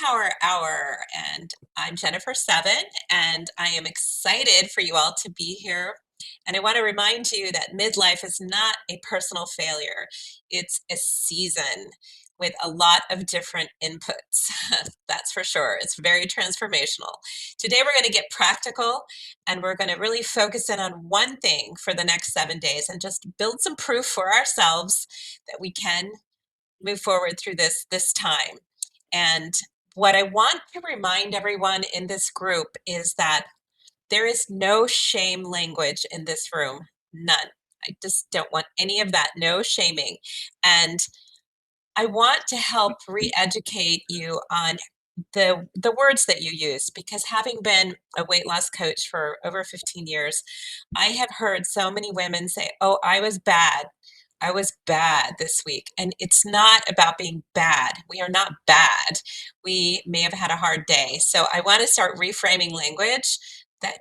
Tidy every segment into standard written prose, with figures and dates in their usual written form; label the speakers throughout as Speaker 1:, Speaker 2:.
Speaker 1: Brainpower Hour, and I'm Jennifer Seven, and I am excited for you all to be here. And I want to remind you that midlife is not a personal failure, it's a season with a lot of different inputs. That's for sure. It's very transformational. Today, we're going to get practical and we're going to really focus in on one thing for the next 7 days and just build some proof for ourselves that we can move forward through this time. And what I want to remind everyone in this group is that there is no shame language in this room. None. I just don't want any of that. No shaming. And I want to help re-educate you on the words that you use, because having been a weight loss coach for over 15 years, I have heard so many women say, "Oh, I was bad. I was bad this week." And it's not about being bad. We are not bad. We may have had a hard day. So I want to start reframing language that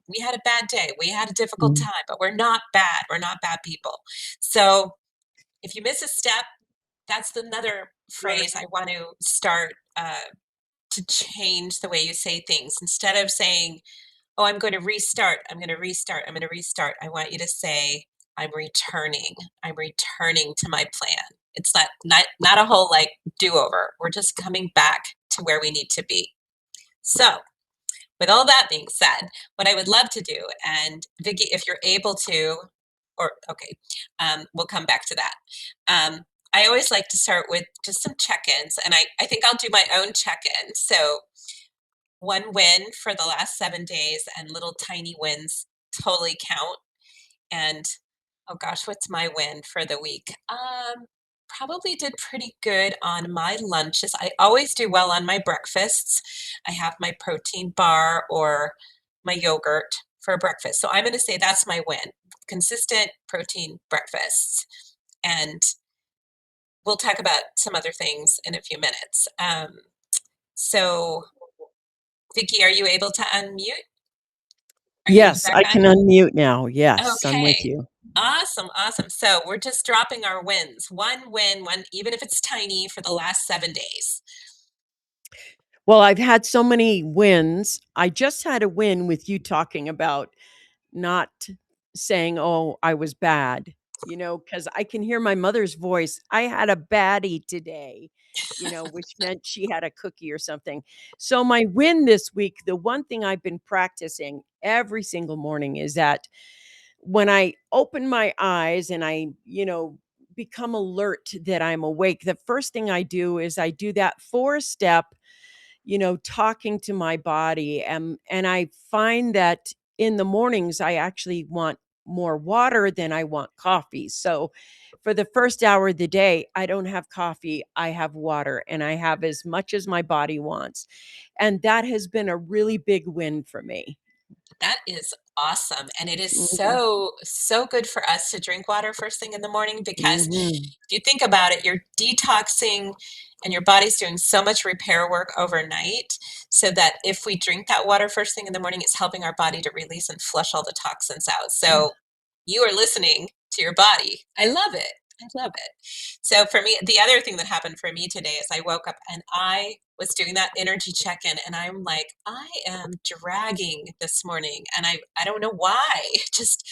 Speaker 1: we had a bad day. We had a difficult
Speaker 2: Mm.
Speaker 1: time, but we're not bad. We're not bad people. So if you miss a step, that's another phrase I want to start to change the way you say things. Instead of saying, "Oh, I'm going to restart, I'm going to restart, I'm going to restart," I want you to say, "I'm returning. I'm returning to my plan." It's not a whole like do-over. We're just coming back to where we need to be. So, with all that being said, what I would love to do, and Vicky, if you're able to, or okay, we'll come back to that. I always like to start with just some check-ins, and I think I'll do my own check-in. So one win for the last 7 days, and little tiny wins totally count. And oh gosh, what's my win for the week? Probably did pretty good on my lunches. I always do well on my breakfasts. I have my protein bar or my yogurt for breakfast. So I'm going to say that's my win. Consistent protein breakfasts. And we'll talk about some other things in a few minutes. So Vicky, are you able to unmute? Are you
Speaker 2: Yes,
Speaker 1: back
Speaker 2: I
Speaker 1: on?
Speaker 2: can unmute now. Yes, I'm with
Speaker 1: Okay.
Speaker 2: you.
Speaker 1: Awesome, awesome. So we're just dropping our wins. One win, one, even if it's tiny, for the last 7 days.
Speaker 2: Well, I've had so many wins. I just had a win with you talking about not saying, "Oh, I was bad," because I can hear my mother's voice. "I had a baddie today," which meant she had a cookie or something. So my win this week, the one thing I've been practicing every single morning is that when I open my eyes and I become alert that I'm awake, the first thing I do is I do that 4 step, talking to my body. And I find that in the mornings, I actually want more water than I want coffee. So for the first hour of the day, I don't have coffee, I have water, and I have as much as my body wants. And that has been a really big win for me.
Speaker 1: That is awesome. And it is
Speaker 2: Mhm,
Speaker 1: so, so good for us to drink water first thing in the morning, because
Speaker 2: mhm.
Speaker 1: if you think about it, you're detoxing and your body's doing so much repair work overnight. So that if we drink that water first thing in the morning, it's helping our body to release and flush all the toxins out. So you are listening to your body. I love it. I love it. So for me, the other thing that happened for me today is I woke up and I was doing that energy check-in, and I'm like, I am dragging this morning, and I don't know why. Just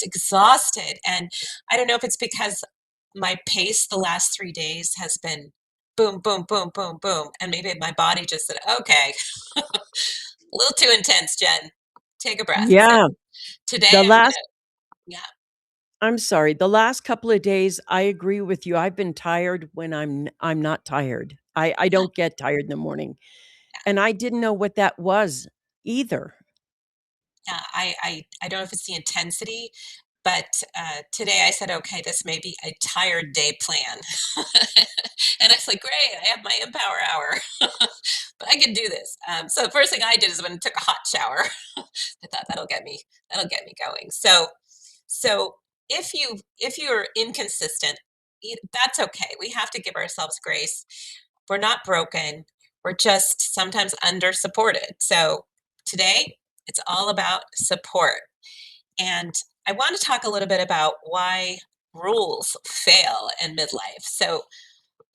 Speaker 1: exhausted. And I don't know if it's because my pace the last 3 days has been boom, boom, boom, boom, boom. And maybe my body just said, okay, a little too intense, Jen. Take a breath. So
Speaker 2: Yeah,
Speaker 1: today
Speaker 2: the
Speaker 1: I'm
Speaker 2: last
Speaker 1: gonna, yeah.
Speaker 2: I'm sorry, the last couple of days, I agree with you. I've been tired when I'm not tired. I don't get tired in the morning, and I didn't know what that was either.
Speaker 1: Yeah, I don't know if it's the intensity, but today I said, okay, this may be a tired day plan. And I was like, great, I have my Empower Hour, but I can do this. So the first thing I did is when I took a hot shower. I thought that'll get me going. So if you're inconsistent, that's okay. We have to give ourselves grace. We're not broken. We're just sometimes under supported. So today it's all about support. And I want to talk a little bit about why rules fail in midlife. So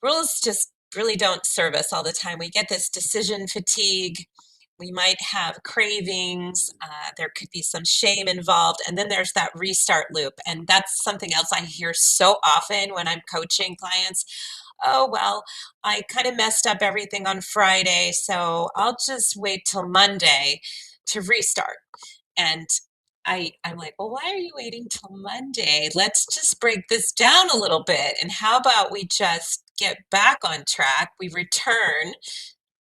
Speaker 1: rules just really don't serve us all the time. We get this decision fatigue. We might have cravings. There could be some shame involved. And then there's that restart loop. And that's something else I hear so often when I'm coaching clients. Oh, well, I kind of messed up everything on Friday, so I'll just wait till Monday to restart. And I'm like, well, why are you waiting till Monday? Let's just break this down a little bit. And how about we just get back on track? We return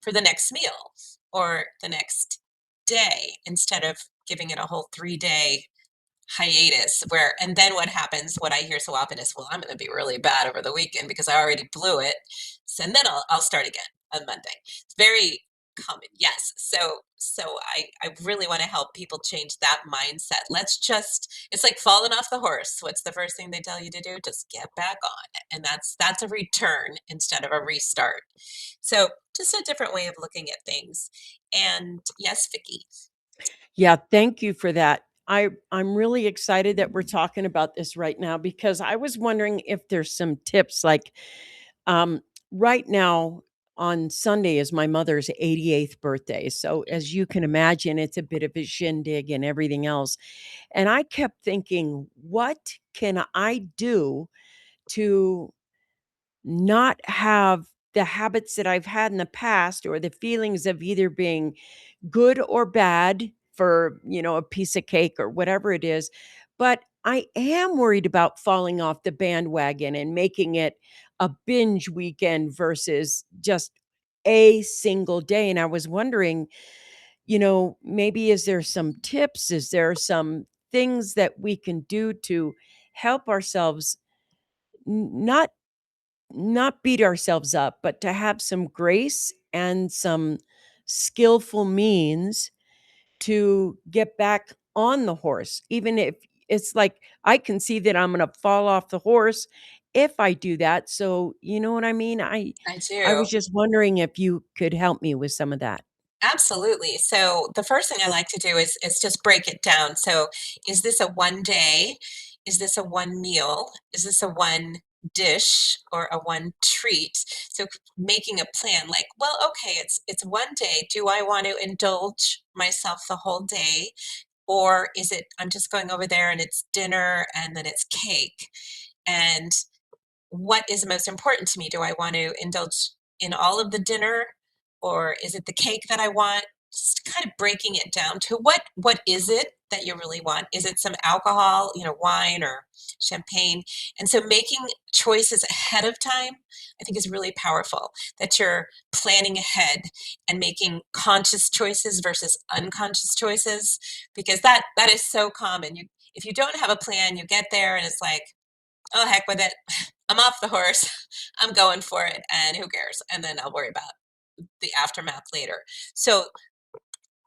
Speaker 1: for the next meal or the next day instead of giving it a whole 3 day hiatus where and then what happens what I hear so often is, well, I'm going to be really bad over the weekend because I already blew it, so and then I'll start again on Monday. It's very common, yes. So I really want to help people change that mindset. Let's just, it's like falling off the horse. What's the first thing they tell you to do? Just get back on. And that's a return instead of a restart. So just a different way of looking at things. And yes, Vicky.
Speaker 2: Yeah, thank you for that. I'm really excited that we're talking about this right now because I was wondering if there's some tips like um right now on Sunday is my mother's 88th birthday. So as you can imagine, it's a bit of a shindig and everything else. And I kept thinking, what can I do to not have the habits that I've had in the past or the feelings of either being good or bad for, a piece of cake or whatever it is. But I am worried about falling off the bandwagon and making it a binge weekend versus just a single day. And I was wondering, maybe is there some tips? Is there some things that we can do to help ourselves not beat ourselves up, but to have some grace and some skillful means to get back on the horse, even if it's like I can see that I'm gonna fall off the horse if I do that. So, you know what I mean?
Speaker 1: I
Speaker 2: I
Speaker 1: do.
Speaker 2: was just wondering if you could help me with some of that.
Speaker 1: Absolutely. So the first thing I like to do is just break it down. So is this a one day? Is this a one meal? Is this a one dish or a one treat? So making a plan like, well, okay, it's one day. Do I want to indulge myself the whole day? Or is it I'm just going over there and it's dinner and then it's cake? And what is most important to me? Do I want to indulge in all of the dinner or is it the cake that I want? Just kind of breaking it down to what is it that you really want? Is it some alcohol, wine or champagne? And so making choices ahead of time, I think is really powerful. That you're planning ahead and making conscious choices versus unconscious choices because that is so common. You if you don't have a plan, you get there and it's like, oh, heck with it. I'm off the horse. I'm going for it. And who cares? And then I'll worry about the aftermath later. So,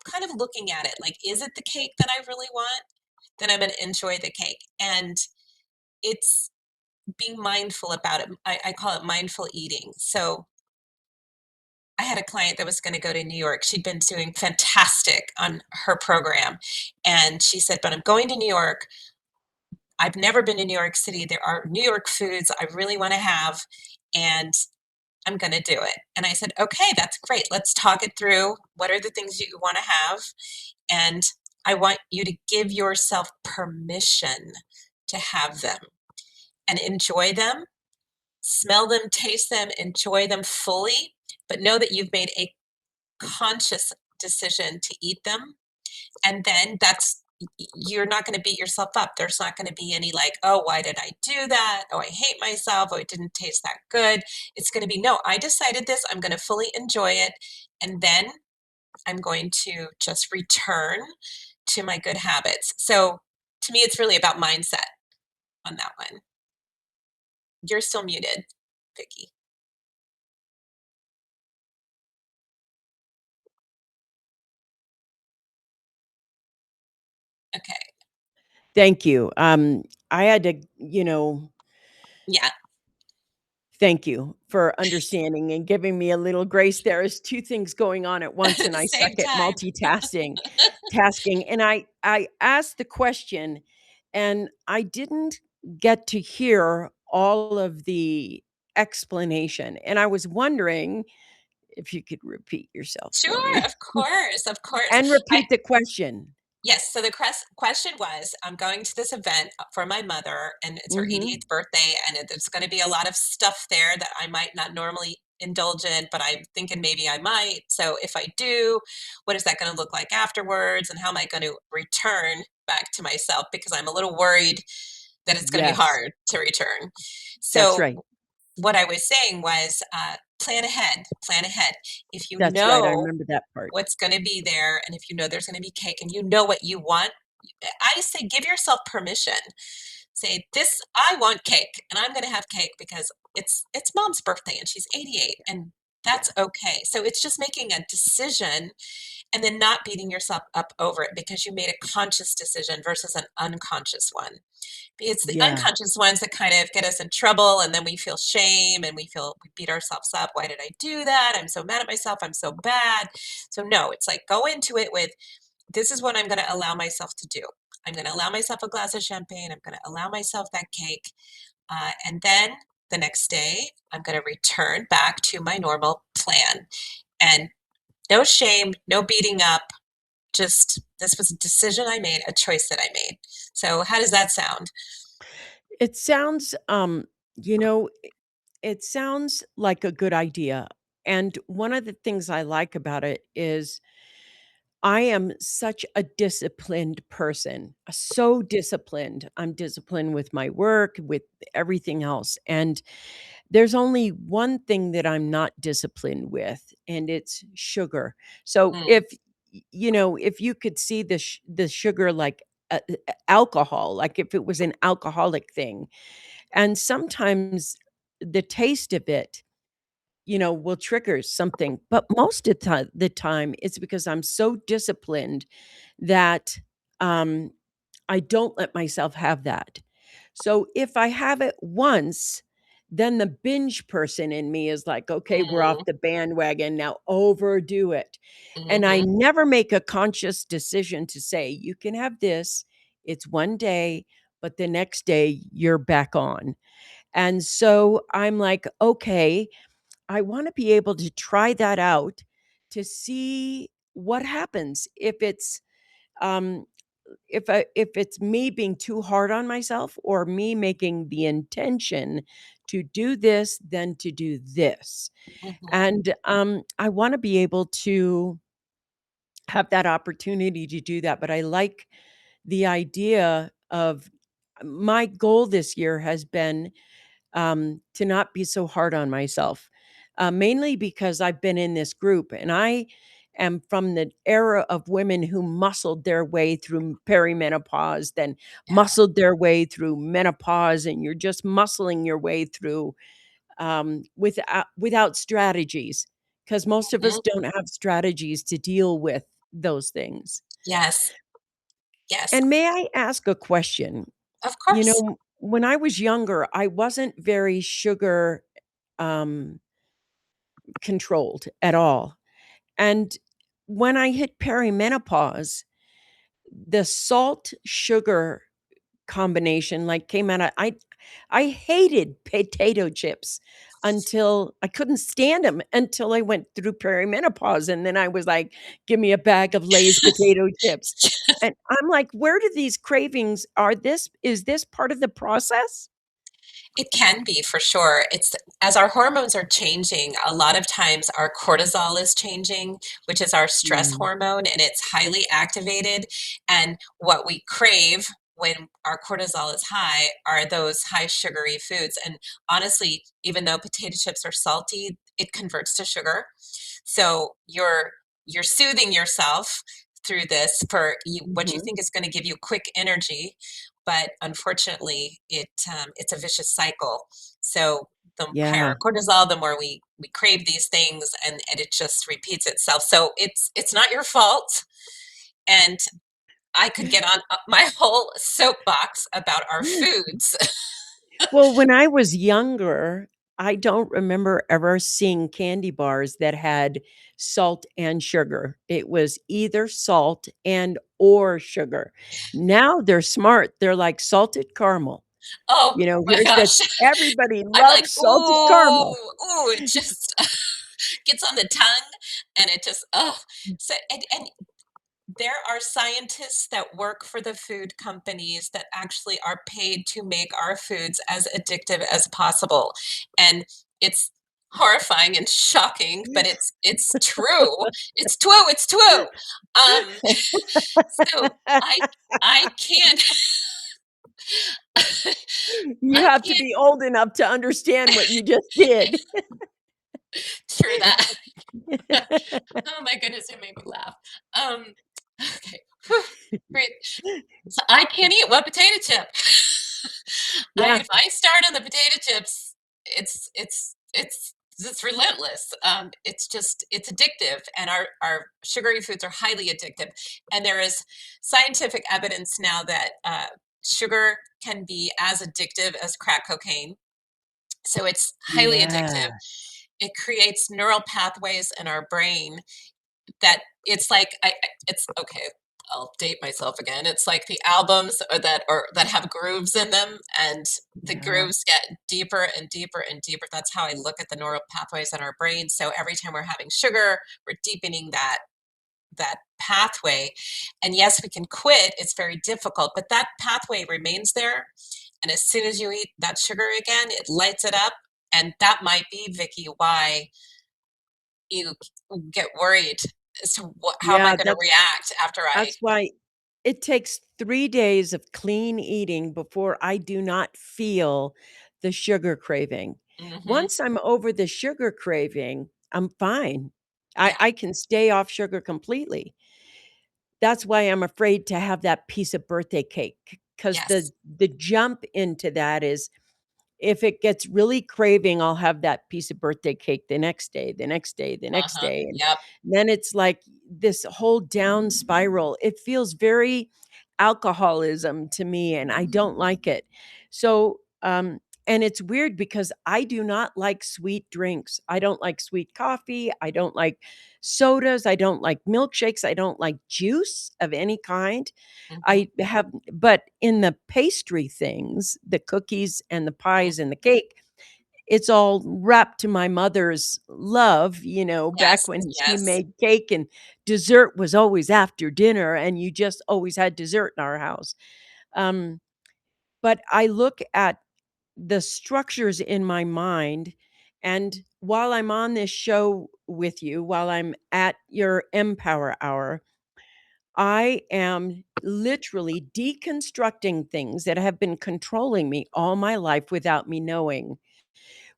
Speaker 1: kind of looking at it like, is it the cake that I really want? Then I'm going to enjoy the cake. And it's being mindful about it. I call it mindful eating. So, I had a client that was going to go to New York. She'd been doing fantastic on her program. And she said, but I'm going to New York. I've never been to New York City. There are New York foods I really want to have. And I'm going to do it. And I said, okay, that's great. Let's talk it through. What are the things you want to have? And I want you to give yourself permission to have them and enjoy them, smell them, taste them, enjoy them fully, but know that you've made a conscious decision to eat them. And then you're not going to beat yourself up. There's not going to be any like, oh, why did I do that? Oh, I hate myself. Oh, it didn't taste that good. It's going to be, no, I decided this. I'm going to fully enjoy it. And then I'm going to just return to my good habits. So to me, it's really about mindset on that one. You're still muted, Vicky. Okay.
Speaker 2: Thank you. I had to,
Speaker 1: Yeah.
Speaker 2: thank you for understanding and giving me a little grace. There is 2 things going on at once, and I suck
Speaker 1: Same
Speaker 2: at
Speaker 1: time.
Speaker 2: tasking, and I asked the question, and I didn't get to hear all of the explanation, and I was wondering if you could repeat yourself for
Speaker 1: Sure,
Speaker 2: me
Speaker 1: of course, of course.
Speaker 2: and
Speaker 1: I
Speaker 2: repeat the question.
Speaker 1: Yes, so the question was, I'm going to this event for my mother, and it's her
Speaker 2: Mhm.
Speaker 1: 88th birthday, and there's going to be a lot of stuff there that I might not normally indulge in, but I'm thinking maybe I might. So if I do, what is that going to look like afterwards, and how am I going to return back to myself? Because I'm a little worried that it's going to be
Speaker 2: Yes,
Speaker 1: hard to return.
Speaker 2: that's
Speaker 1: So
Speaker 2: right.
Speaker 1: what I was saying was, plan ahead, plan ahead. If you
Speaker 2: That's right, I
Speaker 1: know
Speaker 2: remember that part.
Speaker 1: what's going to be there, and if you know there's going to be cake and you know what you want, I say give yourself permission. Say this, I want cake and I'm going to have cake because it's mom's birthday and she's 88, and
Speaker 2: Yeah,
Speaker 1: that's okay. So it's just making a decision and then not beating yourself up over it because you made a conscious decision versus an unconscious one. It's the
Speaker 2: yeah,
Speaker 1: unconscious ones that kind of get us in trouble, and then we feel shame and we beat ourselves up. Why did I do that? I'm so mad at myself. I'm so bad. So no, it's like go into it with, this is what I'm going to allow myself to do. I'm going to allow myself a glass of champagne. I'm going to allow myself that cake. And then the next day, I'm going to return back to my normal plan. And no shame, no beating up. Just this was a decision I made, a choice that I made. So, how does that sound?
Speaker 2: it sounds, you know, it sounds like a good idea, and one of the things I like about it is I am such a disciplined person, so disciplined. I'm disciplined with my work, with everything else, and there's only one thing that I'm not disciplined with, and it's sugar. So
Speaker 1: Mm,
Speaker 2: if if you could see the sugar like alcohol, like if it was an alcoholic thing, and sometimes the taste of it will trigger something, but most of the time, it's because I'm so disciplined that, um, I don't let myself have that. So, if I have it once, then the binge person in me is like, "Okay, we're off
Speaker 1: mm,
Speaker 2: the bandwagon, now overdo it." And I
Speaker 1: mhm,
Speaker 2: never make a conscious decision to say, "You can have this, it's one day, but the next day, you're back on." And so, I'm like, "Okay, I wanna be able to try that out to see what happens um, if it's me being too hard on myself or me making the intention to do this, then to do this."
Speaker 1: mhm.
Speaker 2: And, I wanna be able to have that opportunity to do that, but I like the idea of my goal this year has been to not be so hard on myself, mainly because I've been in this group and I am from the era of women who muscled their way through perimenopause, then
Speaker 1: Yeah.
Speaker 2: muscled their way through menopause, and you're just muscling your way through without strategies, because most of us
Speaker 1: Mhm.
Speaker 2: don't have strategies to deal with those things.
Speaker 1: Yes. Yes.
Speaker 2: And may I ask a question?
Speaker 1: Of course.
Speaker 2: When I was younger, I wasn't very sugar um, controlled at all. And when I hit perimenopause, the salt sugar combination like came out of I hated potato chips until I couldn't stand them until I went through perimenopause, and then I was like, "Give me a bag of Lay's potato chips." And I'm like, "Where do these cravings are this is this part of the process?"
Speaker 1: It can be for sure. It's as our hormones are changing, a lot of times our cortisol is changing, which is our stress
Speaker 2: Mm,
Speaker 1: hormone, and it's highly activated. And what we crave when our cortisol is high are those high sugary foods. And honestly, even though potato chips are salty, it converts to sugar. So you're soothing yourself through this for what you
Speaker 2: mhm.
Speaker 1: think is going to give you quick energy, but unfortunately, it's a vicious cycle. So the higher
Speaker 2: Yeah.
Speaker 1: our cortisol, the more we crave these things, and it just repeats itself. So it's not your fault, and I could get on my whole soapbox about our foods.
Speaker 2: Well, when I was younger, I don't remember ever seeing candy bars that had salt and sugar. It was either salt and or sugar. Now they're smart. They're like salted caramel.
Speaker 1: Oh my
Speaker 2: Here's
Speaker 1: gosh.
Speaker 2: this everybody
Speaker 1: I'm like,
Speaker 2: loves salted
Speaker 1: ooh,
Speaker 2: caramel.
Speaker 1: ooh, it just gets on the tongue and it just, oh. So, and there are scientists that work for the food companies that actually are paid to make our foods as addictive as possible. And it's horrifying and shocking, but it's true. It's true. It's true. Um, so I can't
Speaker 2: You
Speaker 1: I
Speaker 2: have to
Speaker 1: can't
Speaker 2: be old enough to understand what you just did.
Speaker 1: true that. Oh my goodness, it made me laugh. Okay. Whew, breathe. So I can't eat one potato chip.
Speaker 2: Yeah,
Speaker 1: If I start on the potato chips, it's relentless. It's just it's addictive, and our sugary foods are highly addictive. And there is scientific evidence now that sugar can be as addictive as crack cocaine. So it's highly
Speaker 2: yeah,
Speaker 1: addictive. It creates neural pathways in our brain that it's like it's okay. I'll date myself again. It's like the albums or that have grooves in them, and the
Speaker 2: yeah,
Speaker 1: grooves get deeper and deeper and deeper. That's how I look at the neural pathways in our brain. So every time we're having sugar, we're deepening that pathway. And yes, we can quit. It's very difficult, but that pathway remains there. And as soon as you eat that sugar again, it lights it up. And that might be, Vicky, why you get worried as to how am I
Speaker 2: yeah,
Speaker 1: going to react after I.
Speaker 2: that's why it takes 3 days of clean eating before I do not feel the sugar craving.
Speaker 1: Hmm.
Speaker 2: Once I'm over the sugar craving, I'm fine. I
Speaker 1: Yeah.
Speaker 2: I can stay off sugar completely. That's why I'm afraid to have that piece of birthday cake, because
Speaker 1: Yes.
Speaker 2: the jump into that is if it gets really craving, I'll have that piece of birthday cake the next day, the next day, the next
Speaker 1: Uh-huh.
Speaker 2: day, and
Speaker 1: Yep.
Speaker 2: then it's like this whole down spiral. It feels very alcoholism to me, and I don't like it. So, and it's weird because I do not like sweet drinks. I don't like sweet coffee. I don't like sodas. I don't like milkshakes. I don't like juice of any kind.
Speaker 1: Hmm.
Speaker 2: I have but in the pastry things, the cookies and the pies and the cake, it's all wrapped to my mother's love, back
Speaker 1: Yes.
Speaker 2: when she
Speaker 1: Yes.
Speaker 2: made cake and dessert was always after dinner and you just always had dessert in our house. Um, but I look at the structures in my mind, and while I'm on this show with you, while I'm at your Empower Hour, I am literally deconstructing things that have been controlling me all my life without me knowing.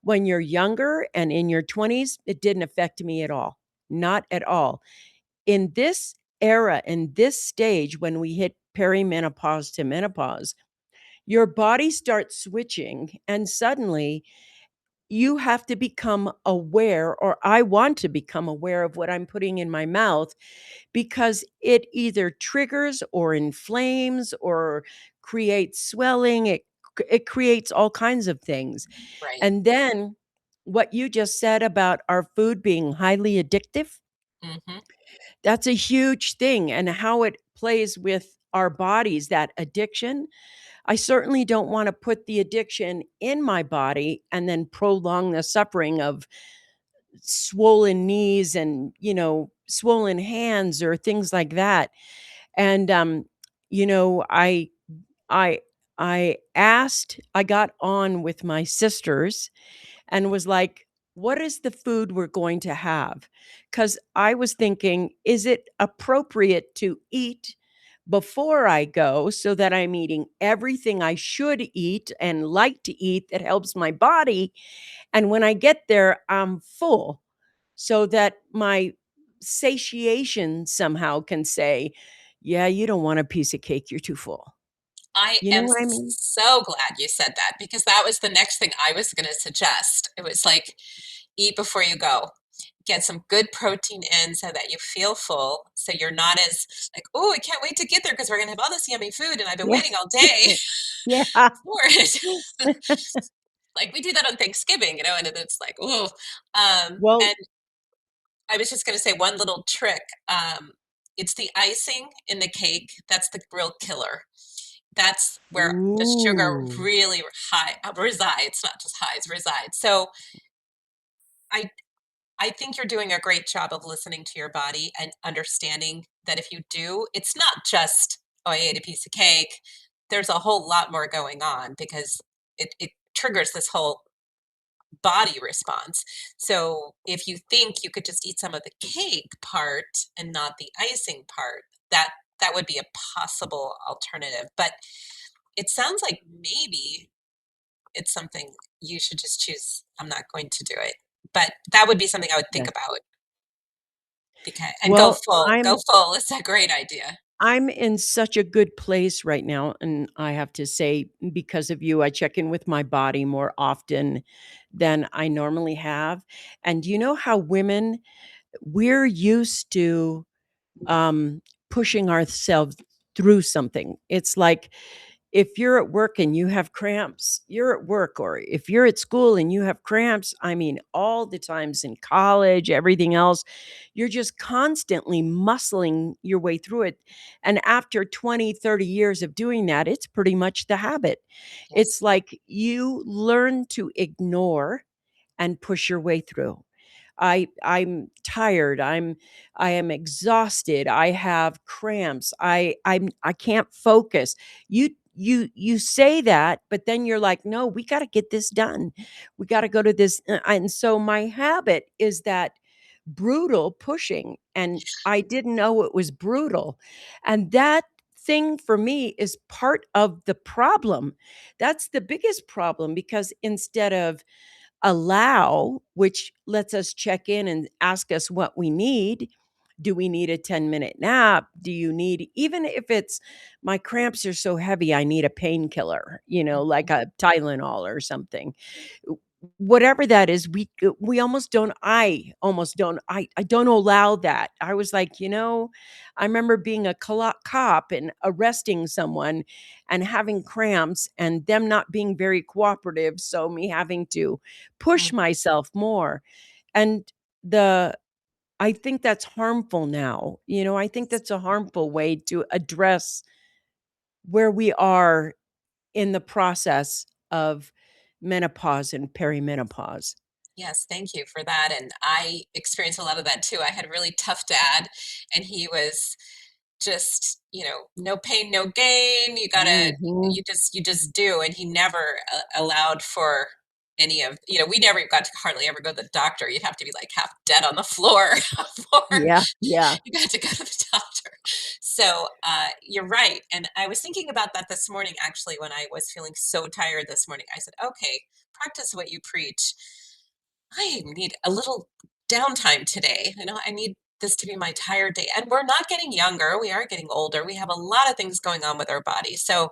Speaker 2: When you're younger and in your 20s, it didn't affect me at all. Not at all. In this era, in this stage, when we hit perimenopause to menopause, your body starts switching, and suddenly you have to become aware, or I want to become aware of what I'm putting in my mouth because it either triggers or inflames or creates swelling. It creates all kinds of things.
Speaker 1: Right.
Speaker 2: And then what you just said about our food being highly addictive,
Speaker 1: Hmm.
Speaker 2: that's a huge thing, and how it plays with our bodies, that addiction. I certainly don't want to put the addiction in my body and then prolong the suffering of swollen knees and, swollen hands or things like that. And you know, I I got on with my sisters and was like, "What is the food we're going to have?" Cuz I was thinking, is it appropriate to eat before I go so that I'm eating everything I should eat and like to eat that helps my body, and when I get there I'm full so that my satiation somehow can say, "Yeah, you don't want a piece of cake, you're too full."
Speaker 1: I
Speaker 2: You know
Speaker 1: am
Speaker 2: what I mean?
Speaker 1: so glad you said that because that was the next thing I was going to suggest. It was like eat before you go. Get some good protein in so that you feel full. So you're not as like, oh, I can't wait to get there because we're going to have all this yummy food and I've been
Speaker 2: Yeah.
Speaker 1: waiting all day
Speaker 2: Yeah.
Speaker 1: for it. Like we do that on Thanksgiving, and it's like, oh.
Speaker 2: Well,
Speaker 1: And I was just going to say one little trick. It's the icing in the cake that's the real killer. That's where the sugar
Speaker 2: Ooh.
Speaker 1: really high resides, not just highs, resides. So I I think you're doing a great job of listening to your body and understanding that if you do, it's not just, oh, I ate a piece of cake. There's a whole lot more going on because it triggers this whole body response. So if you think you could just eat some of the cake part and not the icing part, that that would be a possible alternative. But it sounds like maybe it's something you should just choose. I'm not going to do it. But that would be something I would think
Speaker 2: Yeah.
Speaker 1: about because and go
Speaker 2: Well,
Speaker 1: full. Go
Speaker 2: I'm
Speaker 1: full. It's a great idea.
Speaker 2: I'm in such a good place right now, and I have to say, because of you, I check in with my body more often than I normally have. And you know how women, we're used to um, pushing ourselves through something. It's like if you're at work and you have cramps, you're at work, or if you're at school and you have cramps, I mean, all the times in college, everything else, you're just constantly muscling your way through it. And after 20, 30 years of doing that, it's pretty much the habit. It's
Speaker 1: Yes.
Speaker 2: like you learn to ignore and push your way through. I'm tired. I am exhausted. I have cramps. I can't focus. You say that, but then you're like, "No, we got to get this done. We got to go to this." And so my habit is that brutal pushing, and I didn't know it was brutal. And that thing for me is part of the problem. That's the biggest problem because instead of allow, which lets us check in and ask us what we need. Do we need a 10-minute nap? Do you need, even if it's my cramps are so heavy, I need a painkiller, like
Speaker 1: Mhm.
Speaker 2: a Tylenol or something. Whatever that is, we almost don't, I don't allow that. I was like, I remember being a cop and arresting someone and having cramps and them not being very cooperative. So me having to push
Speaker 1: Mm.
Speaker 2: myself more. And the I think that's harmful now. I think that's a harmful way to address where we are in the process of menopause and perimenopause.
Speaker 1: Yes, thank you for that. And I experienced a lot of that too. I had a really tough dad, and he was just, no pain, no gain.
Speaker 2: Mhm.
Speaker 1: You just do. And he never allowed for any of, we never got to hardly ever go to the doctor. You'd have to be like half dead on the floor before
Speaker 2: Yeah, yeah.
Speaker 1: you got to go to the doctor. So you're right. And I was thinking about that this morning, actually, when I was feeling so tired this morning. I said, okay, practice what you preach. I need a little downtime today. I need this to be my tired day. And we're not getting younger. We are getting older. We have a lot of things going on with our body. So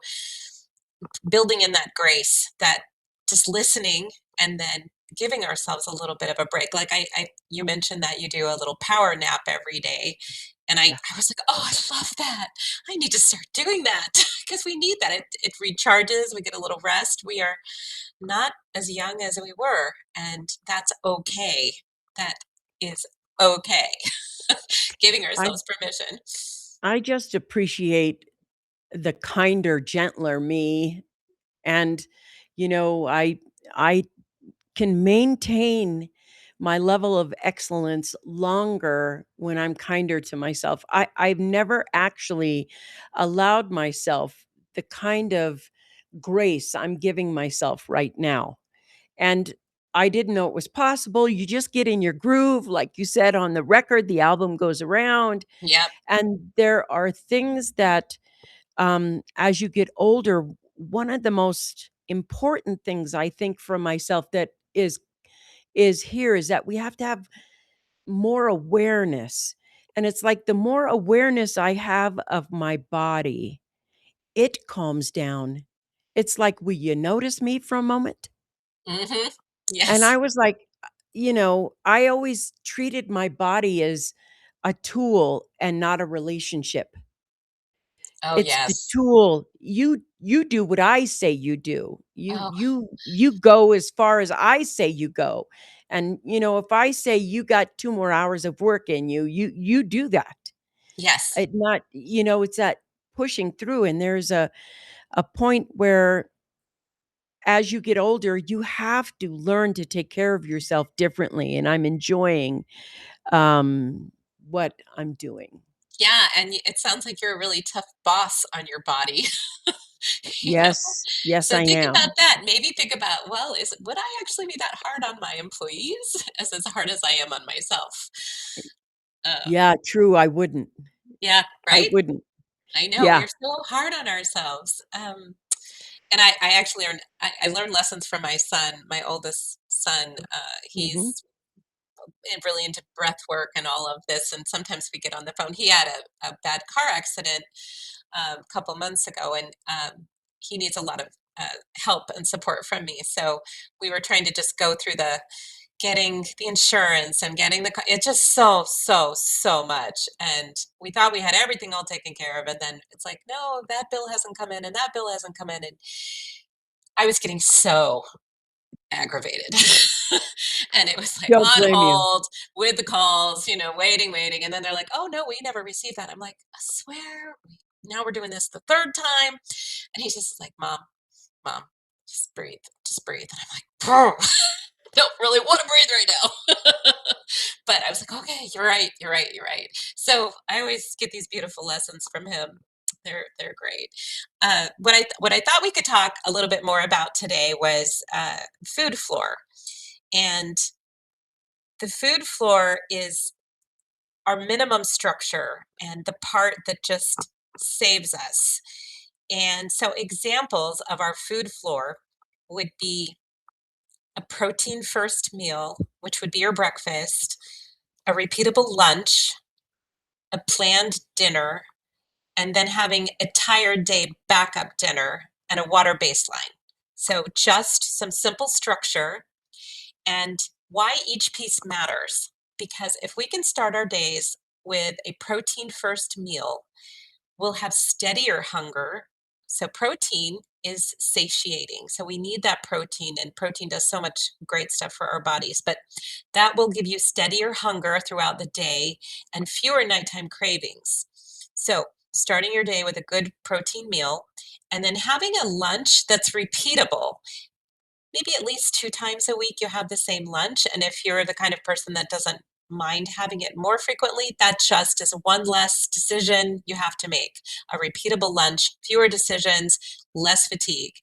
Speaker 1: building in that grace, that just listening and then giving ourselves a little bit of a break. Like you mentioned that you do a little power nap every day. And
Speaker 2: Yeah.
Speaker 1: I was like, oh, I love that. I need to start doing that because we need that. It recharges. We get a little rest. We are not as young as we were, and that's okay. That is okay. Giving
Speaker 2: I
Speaker 1: ourselves permission.
Speaker 2: I just appreciate the kinder, gentler me, and, I can maintain my level of excellence longer when I'm kinder to myself. I've never actually allowed myself the kind of grace I'm giving myself right now. And I didn't know it was possible. You just get in your groove. Like you said on the record, the album goes around.
Speaker 1: Yep.
Speaker 2: And there are things that, as you get older, one of the most important things I think for myself that is here is that we have to have more awareness. And it's like the more awareness I have of my body, it calms down. It's like, will you notice me for a moment?
Speaker 1: Hmm.
Speaker 2: And
Speaker 1: Yes.
Speaker 2: I was like, I always treated my body as a tool and not a relationship.
Speaker 1: Oh,
Speaker 2: It's the
Speaker 1: yes.
Speaker 2: tool. You do what I say you do. You
Speaker 1: Oh,
Speaker 2: you you go as far as I say you go. And, if I say you got 2 more hours of work in you, you do that.
Speaker 1: yes.
Speaker 2: It's that pushing through, and there's a point where as you get older, you have to learn to take care of yourself differently, and I'm enjoying, what I'm doing.
Speaker 1: Yeah, and it sounds like you're a really tough boss on your body. you know,
Speaker 2: Yes, yes,
Speaker 1: so
Speaker 2: I
Speaker 1: think about
Speaker 2: am.
Speaker 1: that. Maybe think about, well, is would I actually be that hard on my employees as hard as I am on myself? Uh,
Speaker 2: Yeah, true, I wouldn't.
Speaker 1: yeah,
Speaker 2: I
Speaker 1: right.
Speaker 2: wouldn't.
Speaker 1: I know
Speaker 2: Yeah.
Speaker 1: we're so hard on ourselves. And I actually learned I learned lessons from my son, my oldest son.
Speaker 2: Mhm.
Speaker 1: He's really into breath work and all of this. And sometimes we get on the phone. He had a bad car accident a couple months ago, and he needs a lot of help and support from me. So we were trying to just go through the getting the insurance and getting it's just so much, and we thought we had everything all taken care of, and then it's like, no, that bill hasn't come in and that bill hasn't come in, and I was getting so aggravated. And it was like
Speaker 2: Don't
Speaker 1: on
Speaker 2: blame you.
Speaker 1: hold with the calls, waiting. And then they're like, oh, no, we never received that. I'm like, I swear, now we're doing this the third time. And he's just like, mom, just breathe, just breathe. And I'm like, bro, don't really want to breathe right now. But I was like, okay, you're right. So I always get these beautiful lessons from him. They're great. What I thought we could talk a little bit more about today was food floor, and the food floor is our minimum structure and the part that just saves us. And so examples of our food floor would be a protein first meal, which would be your breakfast, a repeatable lunch, a planned dinner, and then having a tired day backup dinner and a water baseline. So just some simple structure. And why each piece matters, because if we can start our days with a protein first meal, we'll have steadier hunger. So, protein is satiating. So, we need that protein, and protein does so much great stuff for our bodies. But that will give you steadier hunger throughout the day and fewer nighttime cravings. So, starting your day with a good protein meal and then having a lunch that's repeatable. Maybe at least 2 times a week you have the same lunch, and if you're the kind of person that doesn't mind having it more frequently, that just is one less decision you have to make. A repeatable lunch, fewer decisions, less fatigue.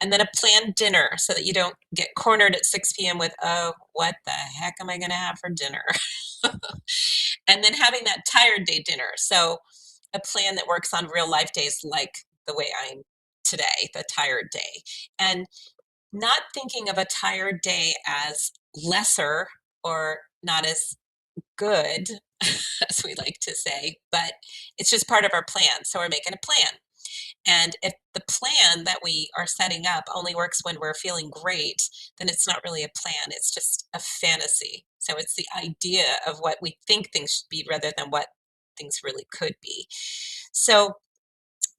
Speaker 1: And then a planned dinner so that you don't get cornered at 6 p.m. with, "Oh, what the heck am I gonna have for dinner?" And then having that tired day dinner, so a plan that works on real life days like the way I'm today, the tired day. And not thinking of a tired day as lesser or not as good, as we like to say, but it's just part of our plan. So we're making a plan. And if the plan that we are setting up only works when we're feeling great, then it's not really a plan. It's just a fantasy. So it's the idea of what we think things should be rather than what things really could be. So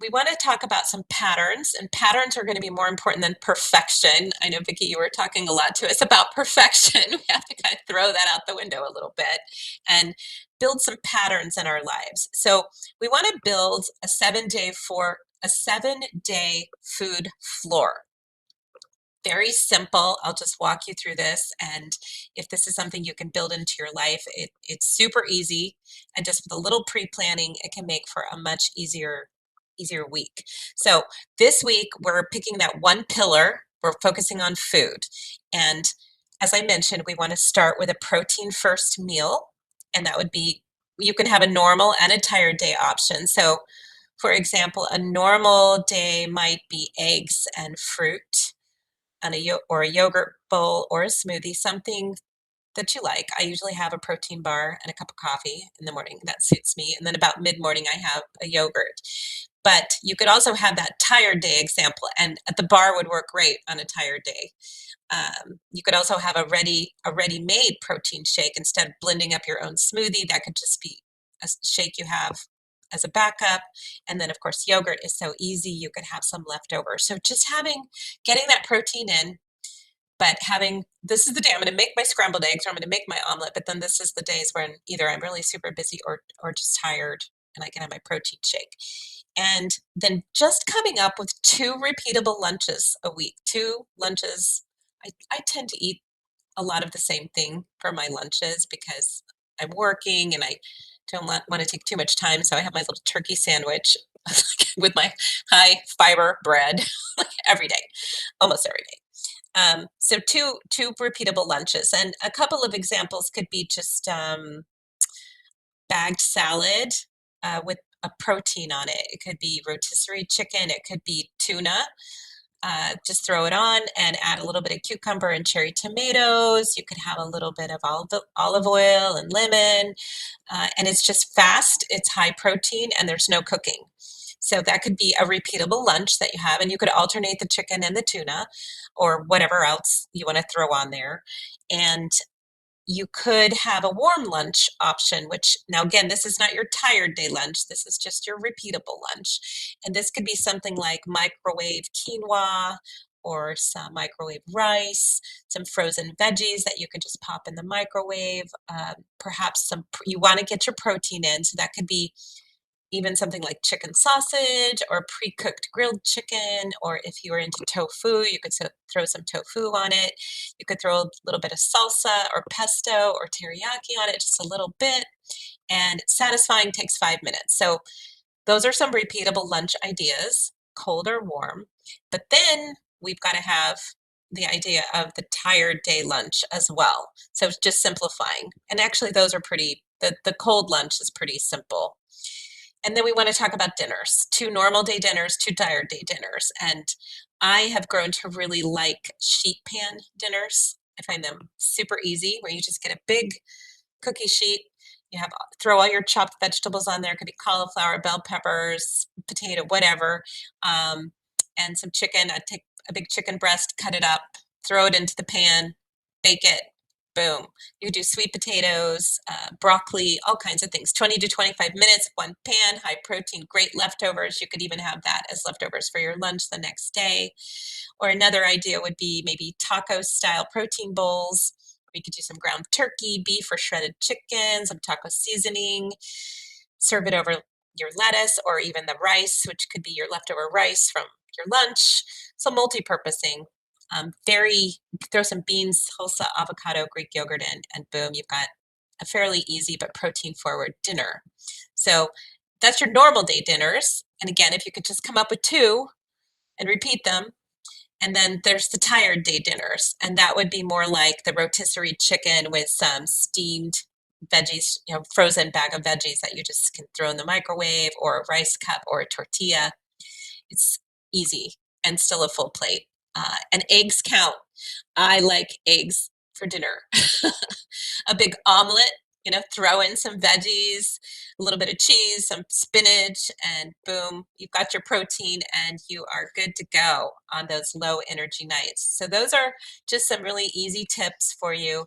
Speaker 1: we want to talk about some patterns, and patterns are going to be more important than perfection. I know, Vicki, you were talking a lot to us about perfection. We have to kind of throw that out the window a little bit and build some patterns in our lives. So we want to build a 7-day food floor. Very simple. I'll just walk you through this. And if this is something you can build into your life, it's super easy. And just with a little pre-planning, it can make for a much easier week. So this week we're picking that one pillar. We're focusing on food. And as I mentioned, we want to start with a protein first meal. And that would be, you can have a normal and a tired day option. So for example, a normal day might be eggs and fruit and or a yogurt bowl or a smoothie, something that you like. I usually have a protein bar and a cup of coffee in the morning. That suits me. And then about mid morning, I have a yogurt. But you could also have that tired day example, and at the bar would work great on a tired day. You could also have a ready made protein shake instead of blending up your own smoothie. That could just be a shake you have as a backup. And then, of course, yogurt is so easy. You could have some leftover. So just getting that protein in, but having this is the day I'm going to make my scrambled eggs or I'm going to make my omelet. But then this is the days when either I'm really super busy or just tired and I can have my protein shake. And then just coming up with two repeatable lunches a week, two lunches. I tend to eat a lot of the same thing for my lunches because I'm working and I don't want to take too much time. So I have my little turkey sandwich with my high fiber bread like every day, almost every day. So two repeatable lunches, and a couple of examples could be just bagged salad with a protein on it. It could be rotisserie chicken. It could be tuna. Just throw it on and add a little bit of cucumber and cherry tomatoes. You could have a little bit of olive oil and lemon, and it's just fast. It's high protein, and there's no cooking. So that could be a repeatable lunch that you have, and you could alternate the chicken and the tuna, or whatever else you want to throw on there. And you could have a warm lunch option, which now again, this is not your tired day lunch. This is just your repeatable lunch. And this could be something like microwave quinoa or some microwave rice, some frozen veggies that you could just pop in the microwave. Perhaps you want to get your protein in. So that could be even something like chicken sausage or pre-cooked grilled chicken, or if you were into tofu, you could throw some tofu on it. You could throw a little bit of salsa or pesto or teriyaki on it, just a little bit, and satisfying, takes 5 minutes. So those are some repeatable lunch ideas, cold or warm. But then we've got to have the idea of the tired day lunch as well. So just simplifying. And actually those are the cold lunch is pretty simple. And then we want to talk about dinners, two normal day dinners, two tired day dinners. And I have grown to really like sheet pan dinners. I find them super easy, where you just get a big cookie sheet. You have throw all your chopped vegetables on there. It could be cauliflower, bell peppers, potato, whatever, and some chicken. I take a big chicken breast, cut it up, throw it into the pan, bake it. Boom. You do sweet potatoes, broccoli, all kinds of things. 20 to 25 minutes, one pan, high protein, great leftovers. You could even have that as leftovers for your lunch the next day. Or another idea would be maybe taco style protein bowls. You could do some ground turkey, beef, or shredded chicken, some taco seasoning. Serve it over your lettuce or even the rice, which could be your leftover rice from your lunch. So multi-purposing. Throw some beans, salsa, avocado, Greek yogurt in, and boom, you've got a fairly easy but protein forward dinner. So that's your normal day dinners. And again, if you could just come up with two and repeat them. And then there's the tired day dinners, and that would be more like the rotisserie chicken with some steamed veggies, frozen bag of veggies that you just can throw in the microwave, or a rice cup or a tortilla. It's easy and still a full plate. And eggs count. I like eggs for dinner. A big omelet, throw in some veggies, a little bit of cheese, some spinach, and boom, you've got your protein and you are good to go on those low energy nights. So those are just some really easy tips for you.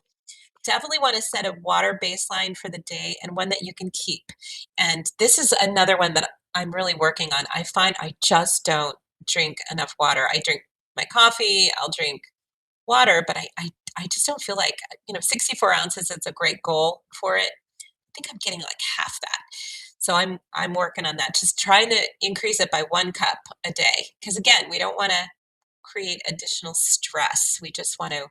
Speaker 1: Definitely want to set a water baseline for the day, and one that you can keep. And this is another one that I'm really working on. I find I just don't drink enough water. I drink my coffee, I'll drink water, but I just don't feel like, 64 ounces is a great goal for it. I think I'm getting like half that. So I'm working on that, just trying to increase it by 1 cup a day. Because again, we don't want to create additional stress. We just want to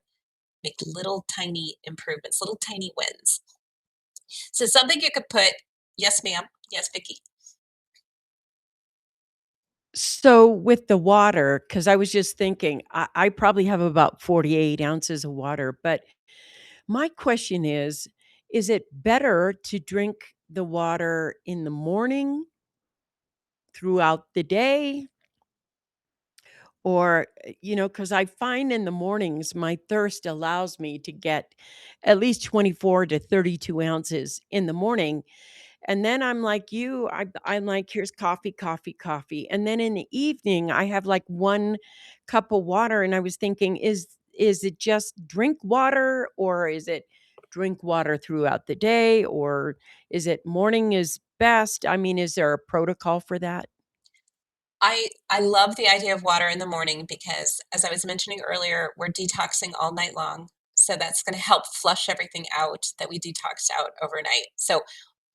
Speaker 1: make little tiny improvements, little tiny wins. So something you could put, yes, ma'am. Yes, Vicky.
Speaker 2: So with the water, because I was just thinking, I probably have about 48 ounces of water, but my question is it better to drink the water in the morning, throughout the day? Or, because I find in the mornings, my thirst allows me to get at least 24 to 32 ounces in the morning. And then I'm like you, I'm like, here's coffee, coffee, coffee. And then in the evening, I have like 1 cup of water. And I was thinking, is it just drink water, or is it drink water throughout the day, or is it morning is best? I mean, is there a protocol for that?
Speaker 1: I love the idea of water in the morning because, as I was mentioning earlier, we're detoxing all night long. So that's going to help flush everything out that we detoxed out overnight. So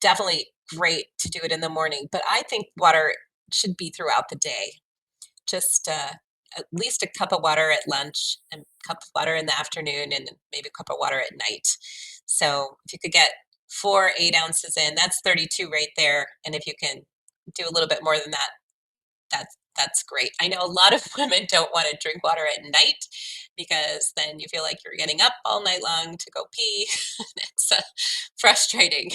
Speaker 1: definitely great to do it in the morning, but I think water should be throughout the day. Just at least a cup of water at lunch and a cup of water in the afternoon and maybe a cup of water at night. So if you could get 4 8 ounces in, that's 32 right there. And if you can do a little bit more than that, that's great. I know a lot of women don't want to drink water at night because then you feel like you're getting up all night long to go pee. It's frustrating,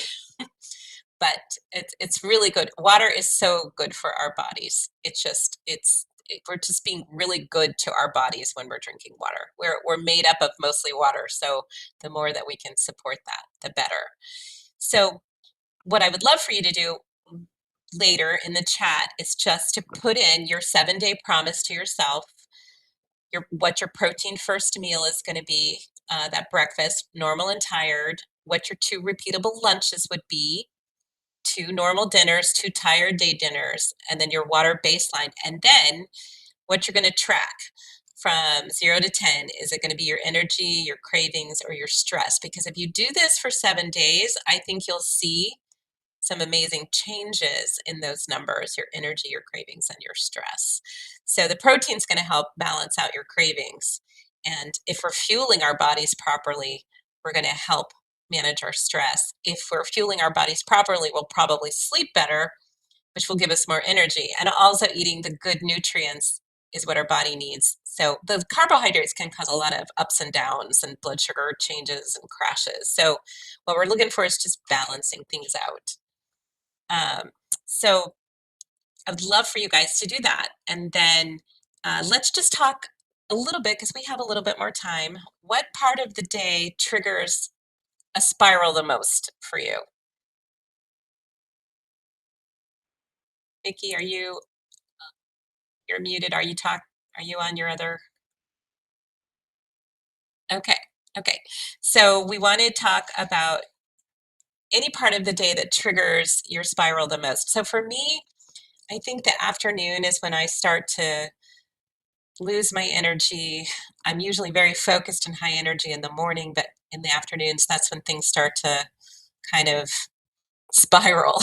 Speaker 1: but it's really good. Water is so good for our bodies. We're just being really good to our bodies when we're drinking water. We're made up of mostly water, so the more that we can support that, the better. So what I would love for you to do later in the chat is just to put in your 7 day promise to yourself, what your protein first meal is going to be, that breakfast, normal and tired, what your 2 repeatable lunches would be, 2 normal dinners, 2 tired day dinners, and then your water baseline. And then what you're going to track from 0 to 10. Is it going to be your energy, your cravings, or your stress? Because if you do this for 7 days, I think you'll see some amazing changes in those numbers, your energy, your cravings, and your stress. So the protein's going to help balance out your cravings. And if we're fueling our bodies properly, we're going to help manage our stress. If we're fueling our bodies properly, we'll probably sleep better, which will give us more energy. And also eating the good nutrients is what our body needs. So the carbohydrates can cause a lot of ups and downs and blood sugar changes and crashes. So what we're looking for is just balancing things out. So I would love for you guys to do that. And then let's just talk a little bit, because we have a little bit more time. What part of the day triggers a spiral the most for you? Vicki, you're muted. Are you on your other? Okay. Okay. So we want to talk about any part of the day that triggers your spiral the most. So for me, I think the afternoon is when I start to lose my energy. I'm usually very focused and high energy in the morning, but in the afternoons, that's when things start to kind of spiral.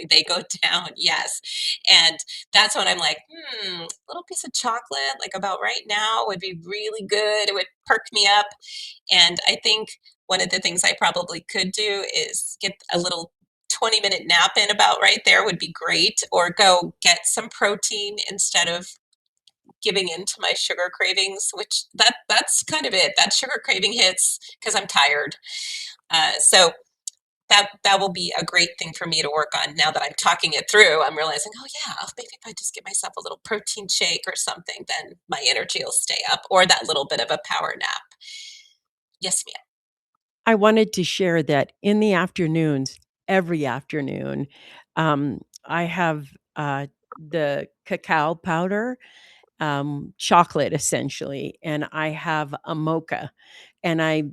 Speaker 1: They go down, yes. And that's when I'm like, a little piece of chocolate, like about right now, would be really good. It would perk me up. And I think one of the things I probably could do is get a little 20-minute nap in about right there would be great, or go get some protein instead of giving in to my sugar cravings, which that's kind of it. That sugar craving hits because I'm tired. So that will be a great thing for me to work on now that I'm talking it through. I'm realizing, oh yeah, maybe if I just get myself a little protein shake or something, then my energy will stay up, or that little bit of a power nap. Yes, ma'am.
Speaker 2: I wanted to share that in the afternoons, every afternoon, I have, the cacao powder, chocolate essentially, and I have a mocha, and I,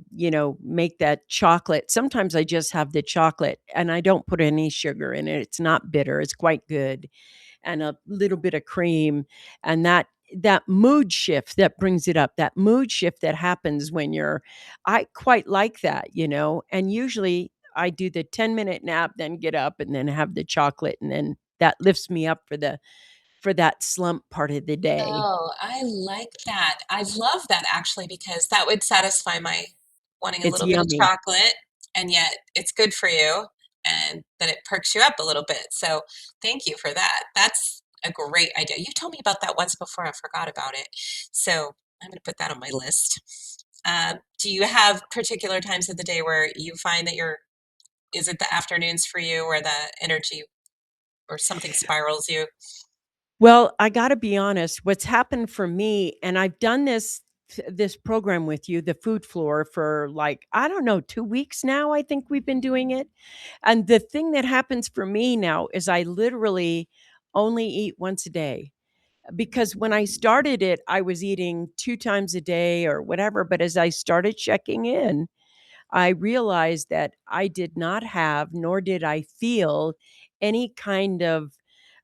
Speaker 2: make that chocolate. Sometimes I just have the chocolate and I don't put any sugar in it. It's not bitter, it's quite good, and a little bit of cream, and that mood shift that brings it up, that mood shift that happens when you're I quite like that, and usually I do the 10-minute nap, then get up and then have the chocolate, and then that lifts me up for that slump part of the day.
Speaker 1: Oh, I like that. I love that actually, because that would satisfy my wanting a
Speaker 2: It's
Speaker 1: little bit of
Speaker 2: yummy.
Speaker 1: chocolate, and yet it's good for you, and then it perks you up a little bit. So thank you for that. That's a great idea. You told me about that once before. I forgot about it. So I'm going to put that on my list. Do you have particular times of the day where you find that is it the afternoons for you where the energy or something spirals you?
Speaker 2: Well, I gotta be honest, what's happened for me, and I've done this program with you, the food floor, for like, I don't know, 2 weeks now, I think we've been doing it. And the thing that happens for me now is I literally only eat once a day. Because when I started it, I was eating 2 times a day or whatever, but as I started checking in, I realized that I did not have, nor did I feel any kind of,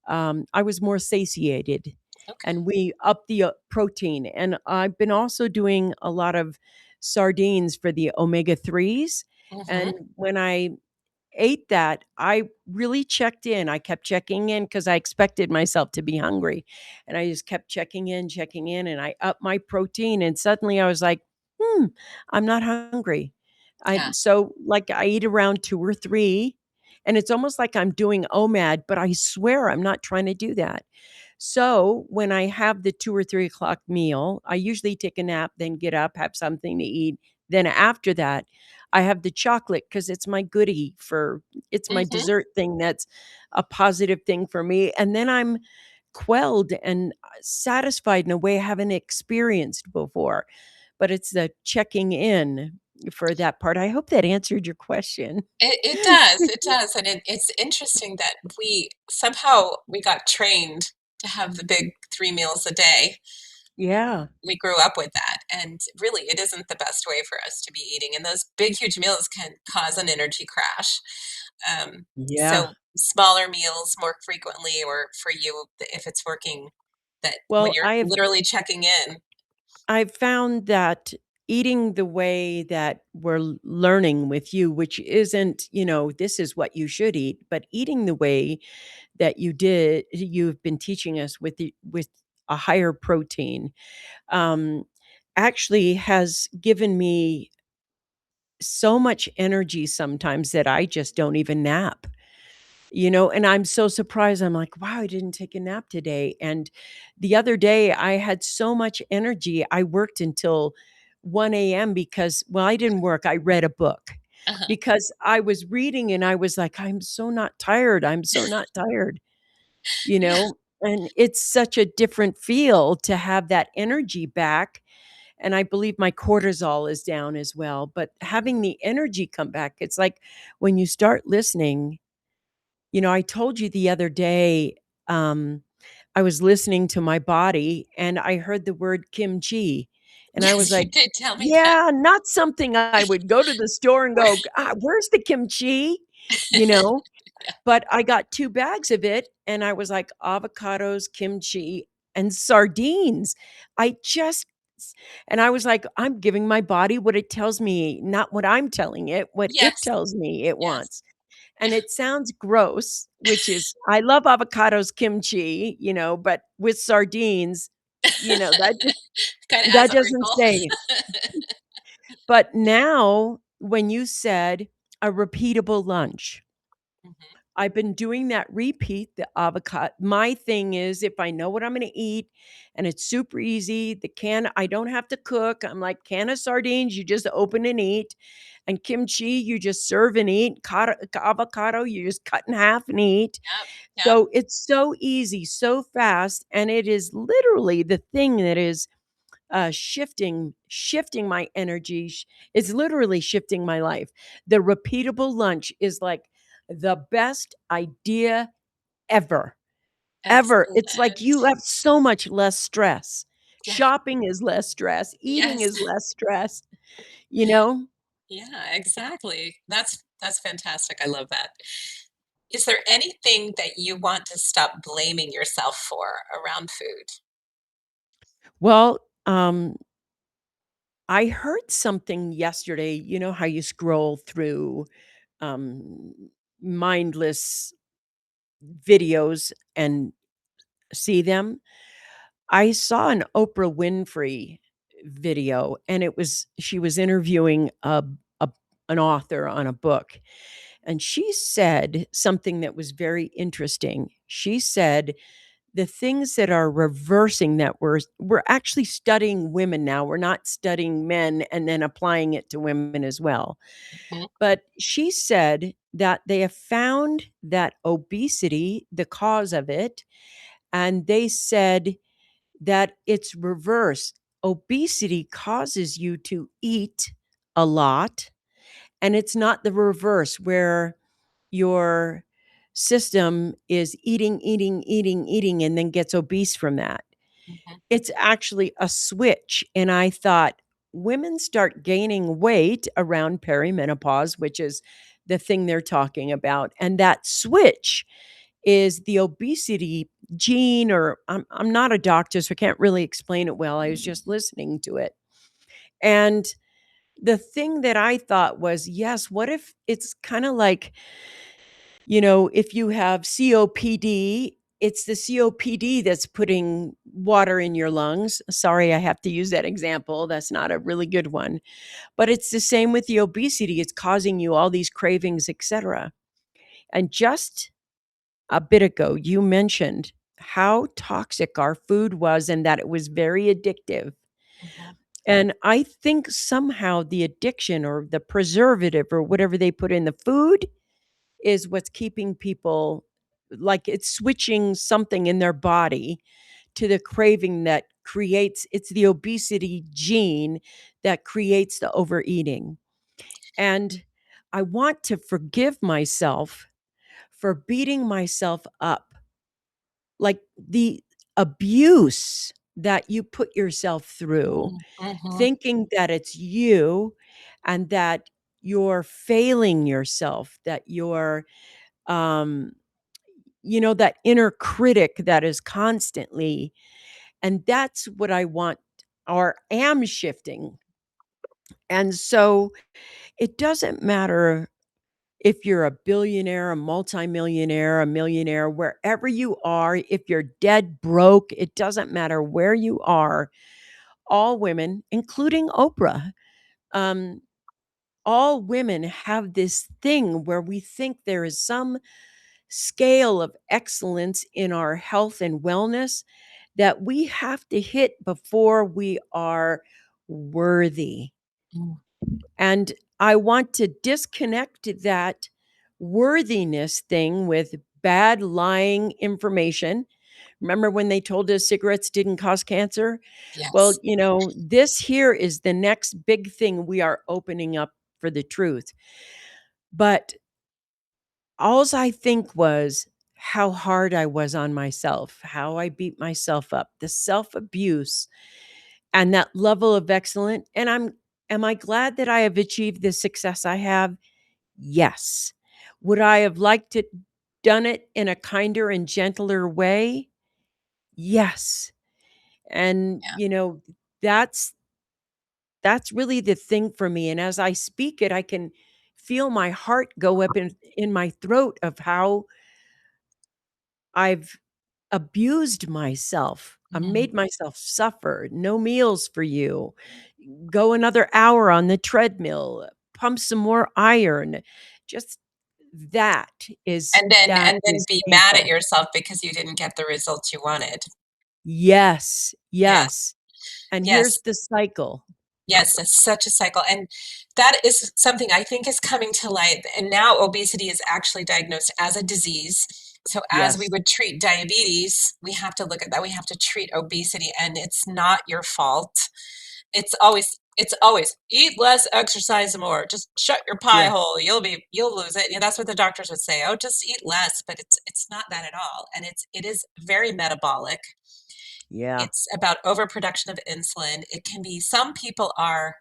Speaker 2: I was more satiated,
Speaker 1: Okay.
Speaker 2: and we upped the protein. And I've been also doing a lot of sardines for the omega 3s.
Speaker 1: Hmm.
Speaker 2: And when I ate that, I really checked in. I kept checking in because I expected myself to be hungry. And I just kept checking in, and I upped my protein. And suddenly I was like, I'm not hungry.
Speaker 1: Yeah.
Speaker 2: I eat around 2 or 3, and it's almost like I'm doing OMAD, but I swear I'm not trying to do that. So when I have the 2 or 3 o'clock meal, I usually take a nap, then get up, have something to eat. Then after that, I have the chocolate because it's my
Speaker 1: Hmm.
Speaker 2: dessert thing that's a positive thing for me. And then I'm quelled and satisfied in a way I haven't experienced before. But it's the checking in for that part. I hope that answered your question.
Speaker 1: It does, it does, and it's interesting that we got trained to have the big 3 meals a day.
Speaker 2: Yeah.
Speaker 1: We grew up with that, and really, it isn't the best way for us to be eating, and those big, huge meals can cause an energy crash.
Speaker 2: Yeah.
Speaker 1: So smaller meals more frequently, or for you, if it's working, that when
Speaker 2: Well,
Speaker 1: you're literally checking in.
Speaker 2: I've found that eating the way that we're learning with you, which isn't, this is what you should eat, but eating the way that you've been teaching us with a higher protein, um, actually has given me so much energy sometimes that I just don't even nap. And I'm so surprised. I'm like, "Wow, I didn't take a nap today." And the other day, I had so much energy. I worked until 1 a.m. I didn't work, I read a book
Speaker 1: Uh-huh.
Speaker 2: because I was reading and I was like, "I'm so not tired. I'm so not tired." You
Speaker 1: Yeah,
Speaker 2: know? And it's such a different feel to have that energy back, and I believe my cortisol is down as well, but having the energy come back, it's like when you start listening. I told you the other day, um, I was listening to my body and I heard the word kimchi, and I was
Speaker 1: yes, you
Speaker 2: like,
Speaker 1: did tell me that.
Speaker 2: "Yeah, not something I would go to the store and go, where's the kimchi?" You know? But I got 2 bags of it, and I was like, avocados, kimchi, and sardines. I just and I was like, "I'm giving my body what it tells me, not what I'm telling it, what it
Speaker 1: Yes,
Speaker 2: tells me it
Speaker 1: yes.
Speaker 2: wants." And it sounds gross, which is I love avocados, kimchi, but with sardines, that
Speaker 1: Kinda
Speaker 2: that
Speaker 1: adds a
Speaker 2: doesn't
Speaker 1: wrinkle.
Speaker 2: say. But now when you said a repeatable lunch,
Speaker 1: Mhm.
Speaker 2: I've been doing that repeat, the avocado. My thing is if I know what I'm gonna eat and it's super easy, I don't have to cook. I'm like, can of sardines, you just open and eat. And kimchi, you just serve and eat. Avocado, you just cut in half and eat.
Speaker 1: Yep, yep,
Speaker 2: So it's so easy, so fast, and it is literally the thing that is shifting my energy. It's literally shifting my life. The repeatable lunch is like the best idea ever, ever.
Speaker 1: excellent.
Speaker 2: It's like you have so much less stress.
Speaker 1: Yeah,
Speaker 2: Shopping is less stress. Eating
Speaker 1: yes.
Speaker 2: is less stress. You know?
Speaker 1: Yeah, exactly. That's fantastic, I love that. Is there anything that you want to stop blaming yourself for around food?
Speaker 2: Well, I heard something yesterday. You know how you scroll through um, mindless videos and see them? I saw an Oprah Winfrey video, and she was interviewing a an author on a book, and she said something that was very interesting. She said the things that are reversing that we're actually studying women now. We're not studying men and then applying it to women as well.
Speaker 1: Mhm,
Speaker 2: But she said that they have found that obesity, the cause of it, and they said that it's reversed. Obesity causes you to eat a lot, and it's not the reverse where your system is eating, eating, eating, eating, and then gets obese from that.
Speaker 1: mhm.
Speaker 2: It's actually a switch. And I thought women start gaining weight around perimenopause, which is the thing they're talking about. And that switch is the obesity gene, or I'm not a doctor, so I can't really explain it well. I was just listening to it. And the thing that I thought was, yes, what if it's kind of like, if you have COPD, it's the COPD that's putting water in your lungs. Sorry, I have to use that example. That's not a really good one. But it's the same with the obesity. It's causing you all these cravings, etc. And just a bit ago, you mentioned how toxic our food was and that it was very addictive.
Speaker 1: Mhm.
Speaker 2: And I think somehow the addiction or the preservative or whatever they put in the food is what's keeping people, like, it's switching something in their body to the craving that creates, it's the obesity gene that creates the overeating. And I want to forgive myself for beating myself up, like the abuse that you put yourself through,
Speaker 1: Mm, mhm,
Speaker 2: thinking that it's you and that you're failing yourself, that you're, um, that inner critic that is constantly, and that's what I want or am shifting. And so it doesn't matter if you're a billionaire, a multimillionaire, a millionaire, wherever you are, if you're dead broke, it doesn't matter where you are. All women, including Oprah, um, all women have this thing where we think there is some scale of excellence in our health and wellness that we have to hit before we are worthy.
Speaker 1: mm.
Speaker 2: And I want to disconnect that worthiness thing with bad lying information. Remember when they told us cigarettes didn't cause cancer? Well,
Speaker 1: Yes.
Speaker 2: this here is the next big thing we are opening up for the truth. But alls I think was how hard I was on myself, how I beat myself up, the self-abuse and that level of excellence. And am I glad that I have achieved the success I have? Yes. Would I have liked to done it in a kinder and gentler way? Yes. And,
Speaker 1: Yeah.
Speaker 2: that's that's really the thing for me. And as I speak it, I can feel my heart go up in my throat of how I've abused myself. I
Speaker 1: Mhm.
Speaker 2: made myself suffer. No meals for you. Go another hour on the treadmill. Pump some more iron. Just that
Speaker 1: And then
Speaker 2: is
Speaker 1: be mad at
Speaker 2: painful.
Speaker 1: yourself because you didn't get the results you wanted.
Speaker 2: Yes,
Speaker 1: Yes.
Speaker 2: yes. And
Speaker 1: Yes.
Speaker 2: here's the cycle.
Speaker 1: Yes, it's such a cycle. And that is something I think is coming to light. And now obesity is actually diagnosed as a disease. So as we
Speaker 2: Yes.
Speaker 1: would treat diabetes, we have to look at that. We have to treat obesity, and it's not your fault. It's always eat less, exercise more. Just shut your pie
Speaker 2: Yeah.
Speaker 1: hole. You'll lose it. That's what the doctors would say. Oh, just eat less, but it's not that at all. And it is very metabolic.
Speaker 2: Yeah.
Speaker 1: It's about overproduction of insulin. It can be some people are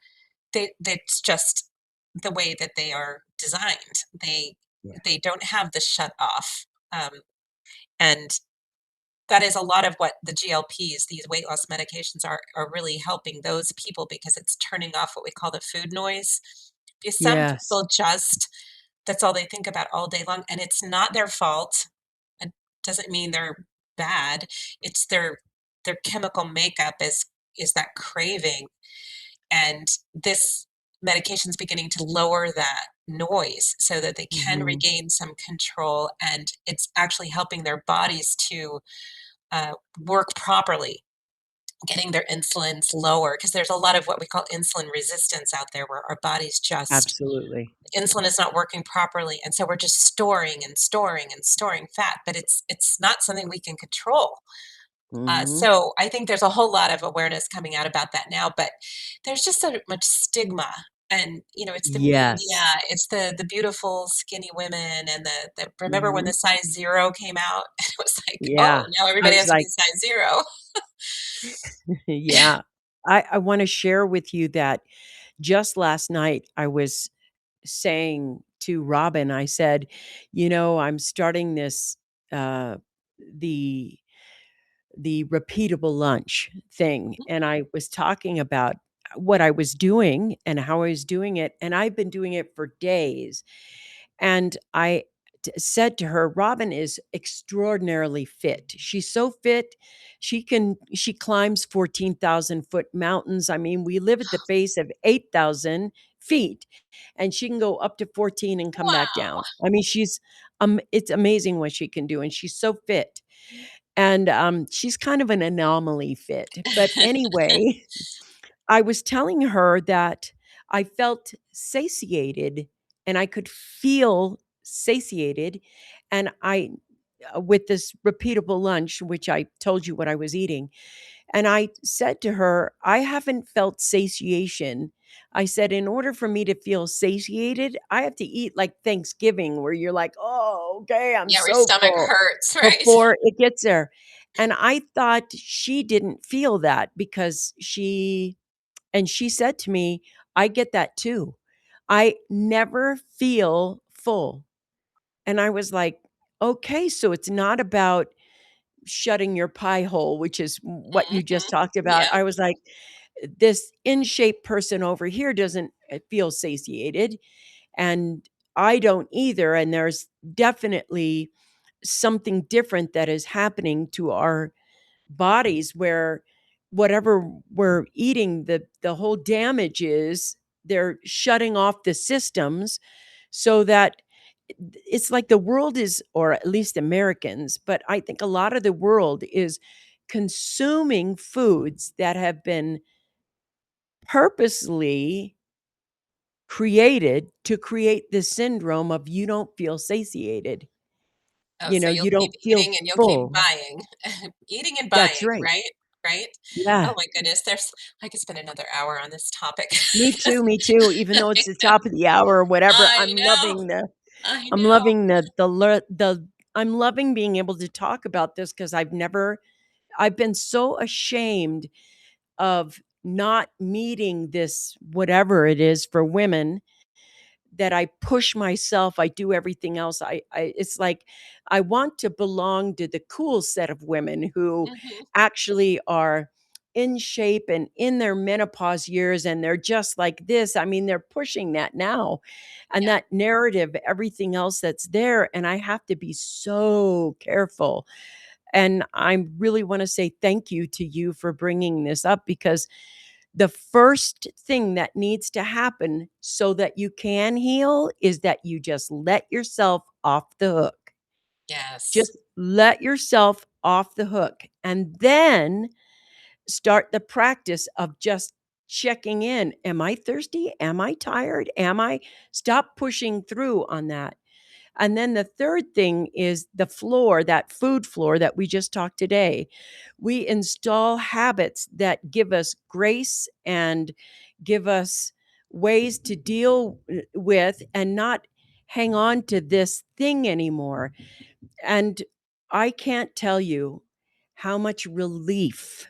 Speaker 1: that's just the way that they are designed.
Speaker 2: Yeah.
Speaker 1: They don't have the shut off. And that is a lot of what the GLPs, these weight loss medications are really helping those people because it's turning off what we call the food noise. Because some
Speaker 2: Yes.
Speaker 1: people just that's all they think about all day long, and it's not their fault. It doesn't mean they're bad. It's their chemical makeup is that craving, and this medication is beginning to lower that noise so that they can
Speaker 2: Mhm.
Speaker 1: regain some control, and it's actually helping their bodies to work properly, getting their insulins lower because there's a lot of what we call insulin resistance out there where our bodies just
Speaker 2: Absolutely.
Speaker 1: insulin is not working properly, and so we're just storing and storing and storing fat, but it's not something we can control.
Speaker 2: Mhm.
Speaker 1: So I think there's a whole lot of awareness coming out about that now, but there's just so much stigma. And it's the media,
Speaker 2: Yes.
Speaker 1: it's the beautiful skinny women, and the remember when the
Speaker 2: Mhm.
Speaker 1: size zero came out? It was like, oh,
Speaker 2: Yeah.
Speaker 1: now
Speaker 2: I
Speaker 1: everybody
Speaker 2: was
Speaker 1: has to be
Speaker 2: like,
Speaker 1: size zero.
Speaker 2: yeah. I wanna share with you that just last night, I was saying to Robin, I said, I'm starting this, uh, the repeatable lunch thing, and I was talking about what I was doing and how I was doing it, and I've been doing it for days. And I said to her, Robin is extraordinarily fit. She's so fit. She climbs 14,000-foot mountains. I mean, we live at the base of 8,000 feet, and she can go up to 14 and come back
Speaker 1: Wow.
Speaker 2: down. I mean, it's amazing what she can do. And she's so fit. And she's kind of an anomaly fit. But anyway, I was telling her that I felt satiated and I could feel satiated. And with this repeatable lunch, which I told you what I was eating, and I said to her, I haven't felt satiation. I said, in order for me to feel satiated, I have to eat like Thanksgiving, where you're like, oh, okay, I'm
Speaker 1: Yeah, your
Speaker 2: so
Speaker 1: stomach
Speaker 2: full
Speaker 1: hurts, right?
Speaker 2: before it gets there. And I thought she didn't feel that because she said to me, I get that too. I never feel full. And I was like, okay, so it's not about shutting your pie hole, which is what you just
Speaker 1: Mhm.
Speaker 2: talked about.
Speaker 1: Yep,
Speaker 2: I was like, this in shape person over here doesn't feel satiated. And I don't either. And there's definitely something different that is happening to our bodies where whatever we're eating, the whole damage is they're shutting off the systems so that it's like the world is, or at least Americans, but I think a lot of the world is consuming foods that have been purposely created to create this syndrome of you don't feel satiated.
Speaker 1: oh, so you'll
Speaker 2: You
Speaker 1: keep
Speaker 2: don't feel
Speaker 1: eating and you'll keep
Speaker 2: full.
Speaker 1: buying. Eating and
Speaker 2: That's
Speaker 1: buying,
Speaker 2: right.
Speaker 1: right? Right? Oh
Speaker 2: Yeah.
Speaker 1: my goodness, there's I could spend another hour on this topic.
Speaker 2: Me too, even though it's the top of the hour or whatever,
Speaker 1: I know, I
Speaker 2: I'm
Speaker 1: know.
Speaker 2: loving the lear the I'm loving being able to talk about this because I've been so ashamed of not meeting this whatever it is for women that I push myself, I do everything else. It's like I want to belong to the cool set of women who
Speaker 1: Mhm,
Speaker 2: actually are in shape and in their menopause years and they're just like this. I mean, they're pushing that now. And
Speaker 1: yeah,
Speaker 2: that narrative, everything else that's there, and I have to be so careful. And I really want to say thank you to you for bringing this up because the first thing that needs to happen so that you can heal is that you just let yourself off the hook.
Speaker 1: yes.
Speaker 2: Just let yourself off the hook and then start the practice of just checking in. Am I thirsty? Am I tired? Stop pushing through on that. And then the third thing is the floor, that food floor that we just talked today. We install habits that give us grace and give us ways to deal with and not hang on to this thing anymore. And I can't tell you how much relief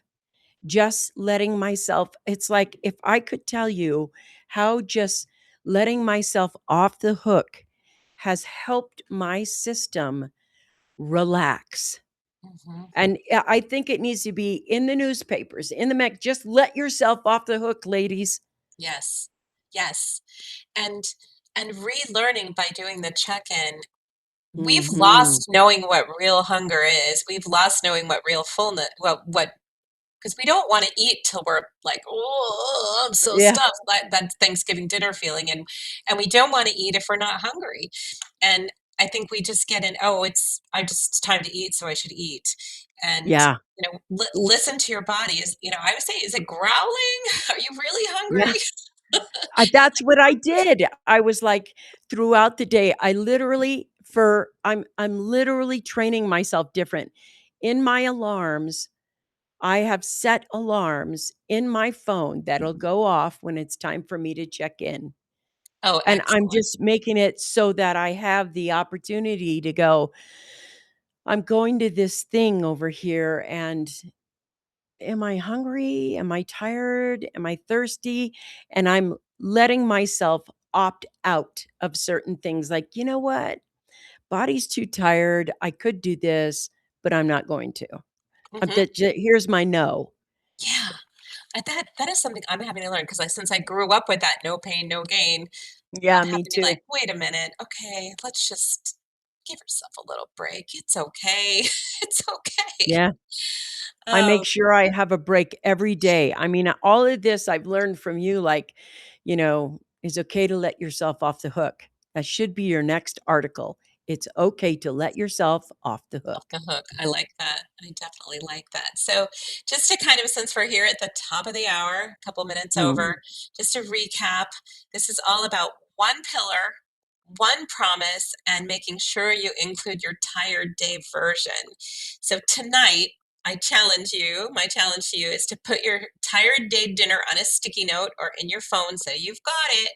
Speaker 2: just letting myself, it's like if I could tell you how just letting myself off the hook has helped my system relax.
Speaker 1: Mhm.
Speaker 2: And I think it needs to be in the newspapers, in the mag. Just let yourself off the hook, ladies.
Speaker 1: Yes, yes, and relearning by doing the check-in. We've
Speaker 2: Hmm.
Speaker 1: lost knowing what real hunger is. We've lost knowing what real fullness, well, what because we don't want to eat till we're like, oh, I'm so
Speaker 2: Yeah,
Speaker 1: stuffed. That Thanksgiving dinner feeling, and we don't want to eat if we're not hungry. And I think we just get in. Oh, it's time to eat, so I should eat. And
Speaker 2: yeah,
Speaker 1: listen to your body. I would say, is it growling? Are you really
Speaker 2: yeah.
Speaker 1: hungry?
Speaker 2: That's what I did. I was like, throughout the day, I'm literally training myself different in my alarms. I have set alarms in my phone that'll go off when it's time for me to check in.
Speaker 1: Oh,
Speaker 2: And I'm
Speaker 1: excellent.
Speaker 2: just making it so that I have the opportunity to go, I'm going to this thing over here and am I hungry? Am I tired? Am I thirsty? And I'm letting myself opt out of certain things like, you know what? Body's too tired. I could do this, but I'm not going to.
Speaker 1: Hmm.
Speaker 2: Here's my no.
Speaker 1: Yeah. That is something I'm having to learn because since I grew up with that no pain, no gain,
Speaker 2: Yeah,
Speaker 1: I'm
Speaker 2: me
Speaker 1: having to be
Speaker 2: too.
Speaker 1: like, wait a minute, okay, let's just give yourself a little break. It's okay. It's okay.
Speaker 2: Yeah. I make
Speaker 1: Oh,
Speaker 2: sure I have a break every day. I mean, all of this I've learned from you, like, it's okay to let yourself off the hook. That should be your next article. It's okay to let yourself off the
Speaker 1: off
Speaker 2: hook.
Speaker 1: the hook. I like that. I definitely like that. So, just to kind of, since we're here at the top of the hour, a couple minutes
Speaker 2: Mhm.
Speaker 1: over, just to recap, this is all about one pillar, one promise, and making sure you include your tired day version. So, tonight, I challenge you, my challenge to you is to put your tired day dinner on a sticky note or in your phone so you've got it,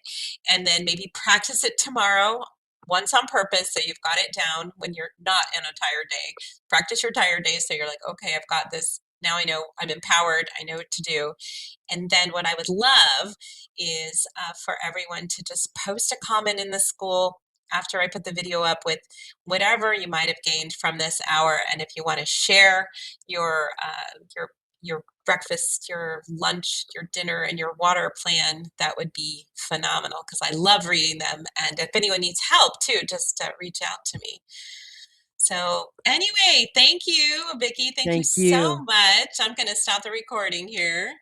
Speaker 1: and then maybe practice it tomorrow once on purpose so you've got it down when you're not in a tired day. Practice your tired days so you're like, okay, I've got this. Now I know I'm empowered. I know what to do. And then what I would love is for everyone to just post a comment in the Skool after I put the video up with whatever you might have gained from this hour. And if you want to share your breakfast, your lunch, your dinner, and your water plan, that would be phenomenal because I love reading them. And if anyone needs help too, just reach out to me. So anyway, thank you, Vicky. Thank you
Speaker 2: Thank
Speaker 1: so
Speaker 2: you.
Speaker 1: much. I'm going to stop the recording here.